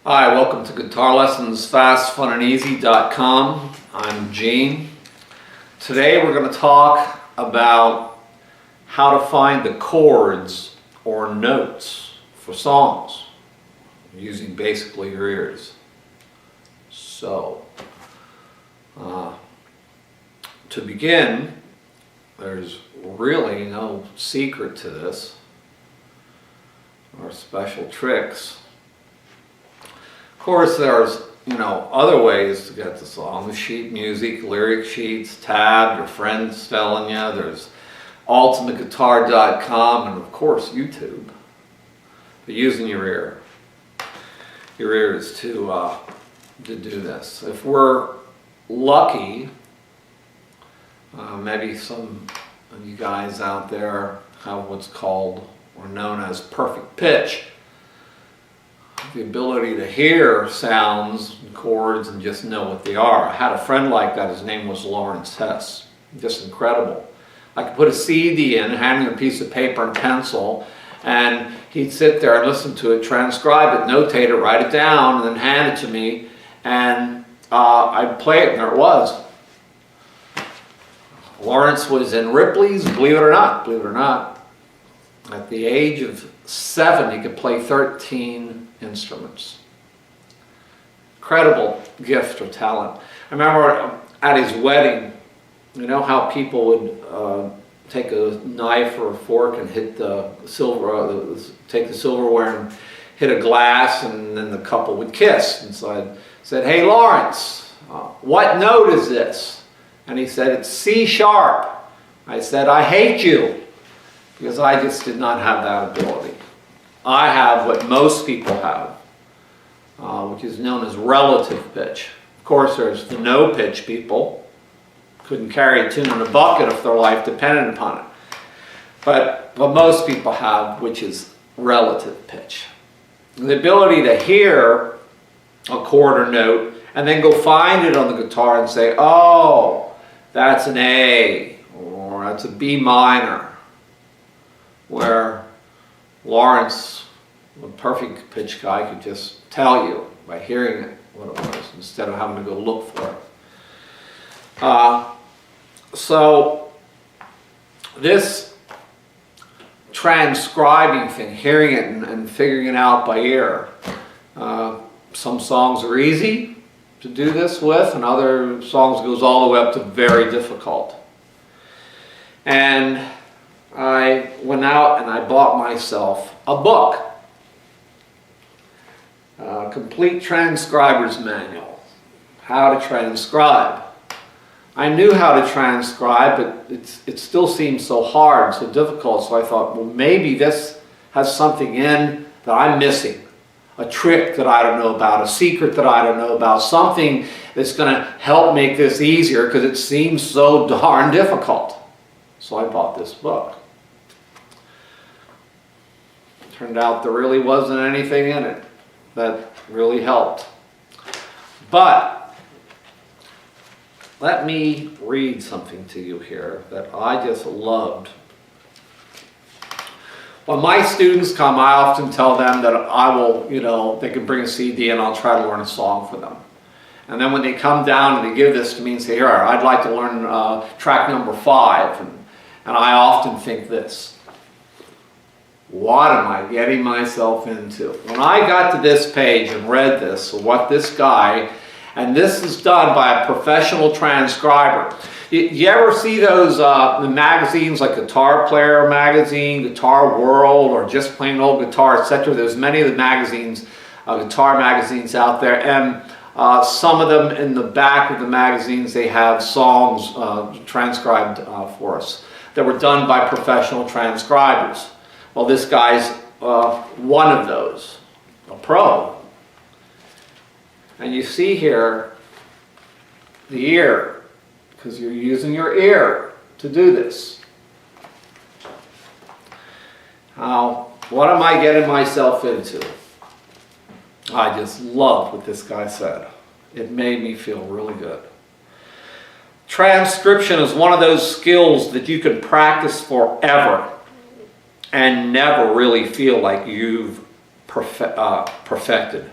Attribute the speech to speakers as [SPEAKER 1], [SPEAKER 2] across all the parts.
[SPEAKER 1] Hi, welcome to Guitar Lessons FastFunandEasy.com. I'm Gene. Today we're going to talk about how to find the chords or notes for songs using basically your ears. So, to begin, there's really no secret to this or special tricks. Of course, there's, other ways to get the song. The sheet music, lyric sheets, tab, your friends telling you. There's ultimateguitar.com and, of course, YouTube. But using your ears to do this. If we're lucky, maybe some of you guys out there have what's called or known as perfect pitch. The ability to hear sounds and chords and just know what they are. I had a friend like that. His name was Lawrence Hess. Just incredible. I could put a CD in, hand him a piece of paper and pencil, and he'd sit there and listen to it, transcribe it, notate it, write it down, and then hand it to me, and I'd play it, and there it was. Lawrence was in Ripley's, believe it or not. At the age of 7, he could play 13 instruments. Incredible gift or talent. I remember at his wedding, you know how people would take a knife or a fork and hit the silver, take the silverware and hit a glass, and then the couple would kiss. And so I said, "Hey Lawrence, what note is this?" And he said, "It's C sharp." I said, "I hate you," because I just did not have that ability. I have what most people have, which is known as relative pitch. Of course, there's the no pitch people. Couldn't carry a tune in a bucket if their life depended upon it. But what most people have, which is relative pitch. The ability to hear a chord or note and then go find it on the guitar and say, "Oh, that's an A," or "that's a B minor," where Lawrence, a perfect pitch guy, could just tell you by hearing it what it was instead of having to go look for it. So this transcribing thing, hearing it and figuring it out by ear, some songs are easy to do this with, and other songs goes all the way up to very difficult. And I went out and I bought myself a book, a complete transcriber's manual, how to transcribe. I knew how to transcribe, but it still seemed so hard, so difficult, so I thought, well, maybe this has something in that I'm missing, a trick that I don't know about, a secret that I don't know about, something that's going to help make this easier because it seems so darn difficult. So I bought this book. Turned out there really wasn't anything in it that really helped. But let me read something to you here that I just loved. When my students come, I often tell them that I will, they can bring a CD and I'll try to learn a song for them. And then when they come down and they give this to me and say, "Here, I'd like to learn track number 5. And I often think this: what am I getting myself into? When I got to this page and read this, what this guy, and this is done by a professional transcriber. You ever see those magazines like Guitar Player Magazine, Guitar World, or just plain old guitar, etc.? There's many of the magazines, guitar magazines out there, and some of them in the back of the magazines, they have songs transcribed for us that were done by professional transcribers. Well, this guy's one of those, a pro. And you see here the ear, because you're using your ear to do this. Now, what am I getting myself into? I just loved what this guy said. It made me feel really good. Transcription is one of those skills that you can practice forever and never really feel like you've perfected.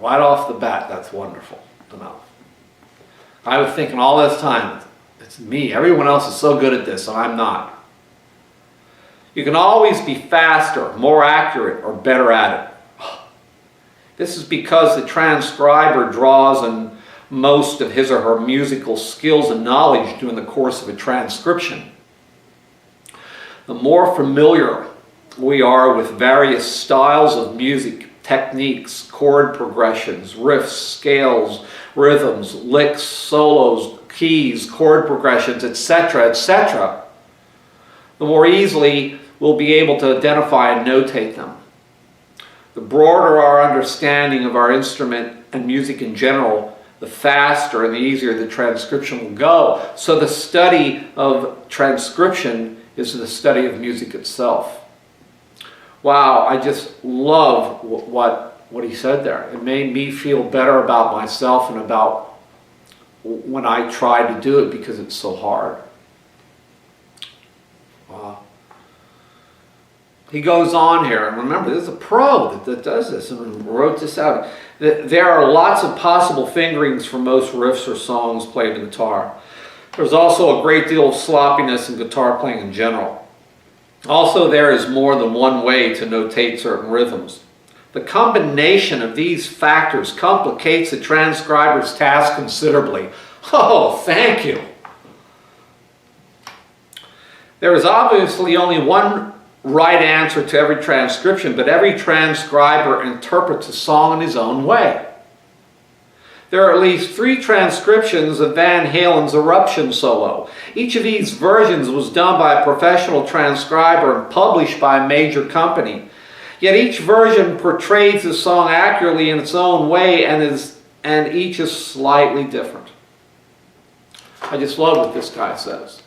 [SPEAKER 1] Right off the bat, that's wonderful to know. I was thinking all this time, it's me. Everyone else is so good at this, and I'm not. You can always be faster, more accurate, or better at it. This is because the transcriber draws on most of his or her musical skills and knowledge during the course of a transcription. The more familiar we are with various styles of music, techniques, chord progressions, riffs, scales, rhythms, licks, solos, keys, chord progressions, etc., etc., the more easily we'll be able to identify and notate them. The broader our understanding of our instrument and music in general, the faster and the easier the transcription will go. So the study of transcription is the study of music itself. Wow, I just love what he said there. It made me feel better about myself and about when I tried to do it because it's so hard. Wow. He goes on here, and remember, there's a pro that does this and wrote this out. There are lots of possible fingerings for most riffs or songs played in guitar. There's also a great deal of sloppiness in guitar playing in general. Also, there is more than one way to notate certain rhythms. The combination of these factors complicates the transcriber's task considerably. Oh, thank you. There is obviously only one right answer to every transcription, but every transcriber interprets a song in his own way. There are at least 3 transcriptions of Van Halen's Eruption solo. Each of these versions was done by a professional transcriber and published by a major company. Yet each version portrays the song accurately in its own way, and each is slightly different. I just love what this guy says.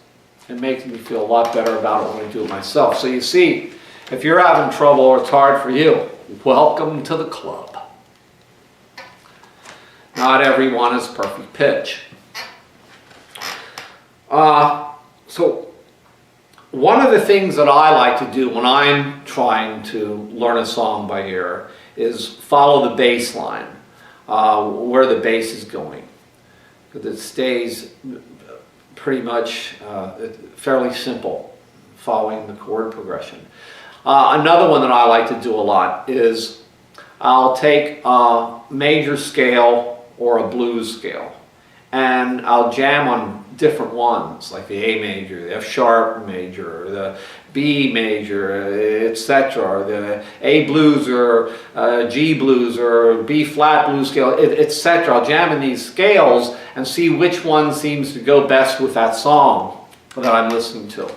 [SPEAKER 1] It makes me feel a lot better about it when I do it myself. So you see, if you're having trouble or it's hard for you, welcome to the club. Not everyone is perfect pitch. So one of the things that I like to do when I'm trying to learn a song by ear is follow the bass line, where the bass is going. Because it stays pretty much fairly simple, following the chord progression. Another one that I like to do a lot is I'll take a major scale or a blues scale, and I'll jam on different ones, like the A major, the F sharp major, the B major, etc., or the A blues or G blues or B flat blues scale, etc. I'll jam in these scales and see which one seems to go best with that song that I'm listening to.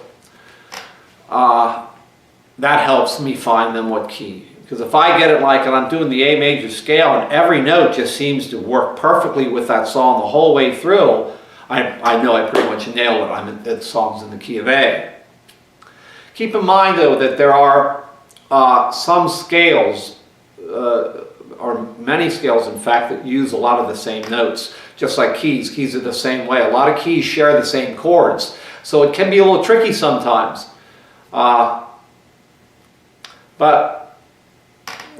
[SPEAKER 1] That helps me find them what key. Because if I get it like, and I'm doing the A major scale, and every note just seems to work perfectly with that song the whole way through, I know I pretty much nailed it. That song's in the key of A. Keep in mind, though, that there are some scales, or many scales, in fact, that use a lot of the same notes, just like keys. Keys are the same way. A lot of keys share the same chords, so it can be a little tricky sometimes. But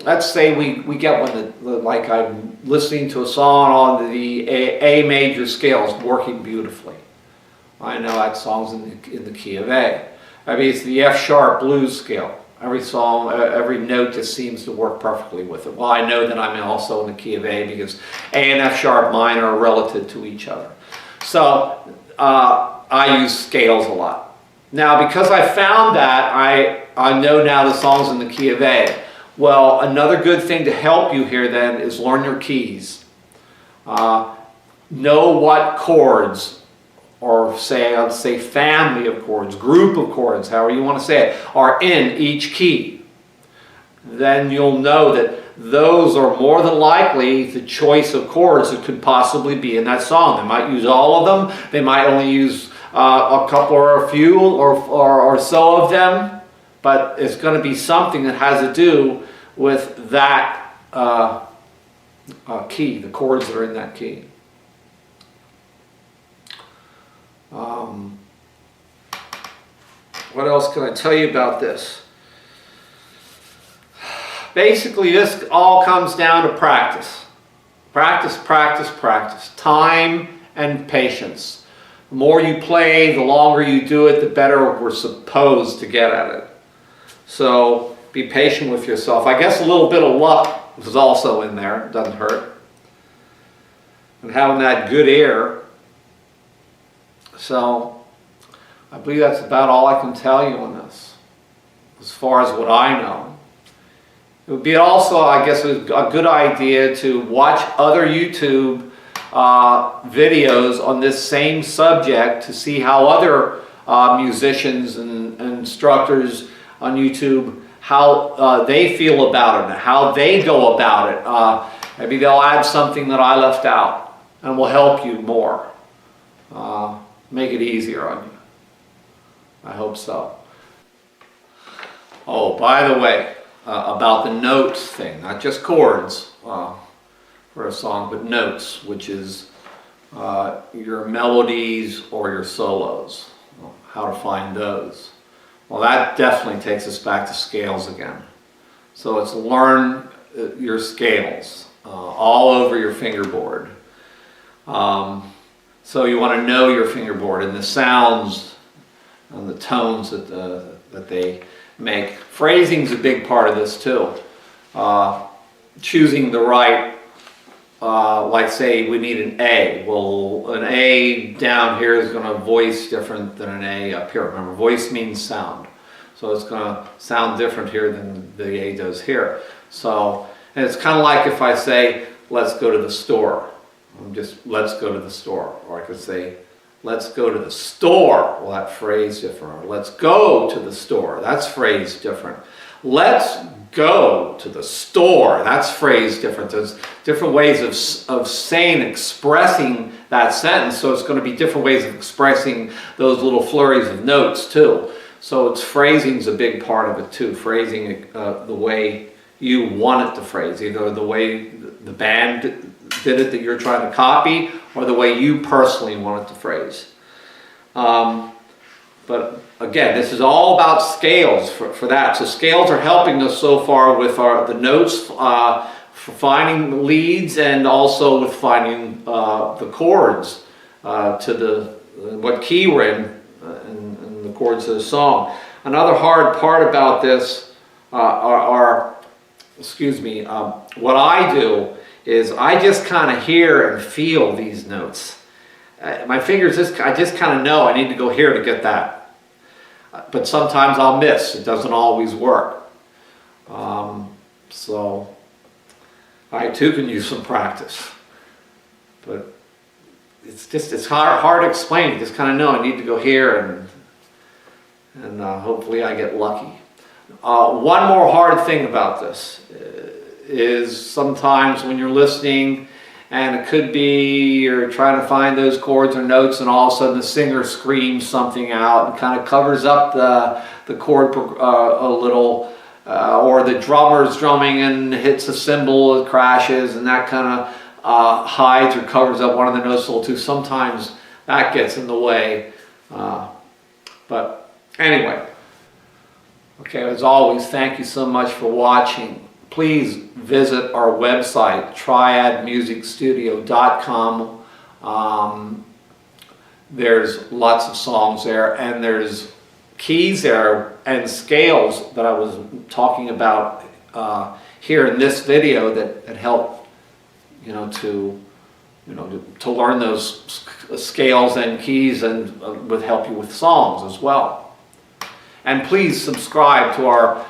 [SPEAKER 1] let's say we get one that, like I'm listening to a song on the A major scale is working beautifully. I know that song's in the key of A. Maybe it's the F sharp blues scale. Every song, every note just seems to work perfectly with it. Well, I know that I'm also in the key of A because A and F sharp minor are relative to each other. So I use scales a lot. Now, because I found that, I know now the song's in the key of A. Well, another good thing to help you here then is learn your keys. Know what chords, or I'd say family of chords, group of chords, however you want to say it, are in each key. Then you'll know that those are more than likely the choice of chords that could possibly be in that song. They might use all of them. They might only use a couple or a few or so of them. But it's going to be something that has to do with that key, the chords that are in that key. What else can I tell you about this? Basically, this all comes down to practice. Practice, practice, practice. Time and patience. The more you play, the longer you do it, the better we're supposed to get at it. So be patient with yourself. I guess a little bit of luck was also in there. It doesn't hurt. And having that good ear. So I believe that's about all I can tell you on this, as far as what I know. It would be also, I guess, a good idea to watch other YouTube videos on this same subject to see how other musicians and instructors on YouTube, how they feel about it, how they go about it. Maybe they'll add something that I left out and will help you more. Make it easier on you. I hope so. Oh, by the way, about the notes thing, not just chords for a song, but notes, which is your melodies or your solos, how to find those. Well, that definitely takes us back to scales again. So it's learn your scales all over your fingerboard. So you want to know your fingerboard and the sounds and the tones that they make. Phrasing is a big part of this too. Choosing the right, like say we need an A. Well, an A down here is going to voice different than an A up here. Remember, voice means sound. So it's going to sound different here than the A does here. So, and it's kind of like if I say, let's go to the store. Let's go to the store. Or I could say, let's go to the store. Well, that phrase different. Or let's go to the store. That's phrase different. Let's go to the store. That's phrase different. There's different ways of saying, expressing that sentence. So it's going to be different ways of expressing those little flurries of notes too. So it's phrasing's a big part of it too. Phrasing the way you want it to phrase, either the way the band did it that you're trying to copy, or the way you personally want it to phrase. But again, this is all about scales for that. So scales are helping us so far with the notes, for finding leads, and also with finding the chords to what key we're in the chords of the song. Another hard part about this what I do is I just kind of hear and feel these notes. My fingers, I just kind of know I need to go here to get that. But sometimes I'll miss. It doesn't always work. So I too can use some practice. But it's hard to explain. You just kind of know I need to go here, and hopefully I get lucky. One more hard thing about this is sometimes when you're listening, and it could be you're trying to find those chords or notes, and all of a sudden the singer screams something out and kind of covers up the chord a little, or the drummer's drumming and hits a cymbal, it crashes, and that kind of hides or covers up one of the notes a little too. Sometimes that gets in the way, but anyway. Okay, as always, thank you so much for watching. Please visit our website, triadmusicstudio.com. There's lots of songs there, and there's keys there and scales that I was talking about here in this video that help, to learn those scales and keys, and would help you with songs as well. And please subscribe to our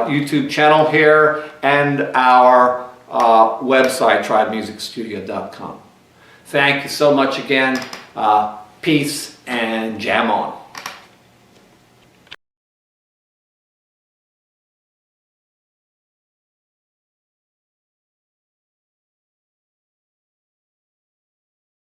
[SPEAKER 1] YouTube channel here and our website, triadmusicstudio.com. Thank you so much again. Peace and jam on.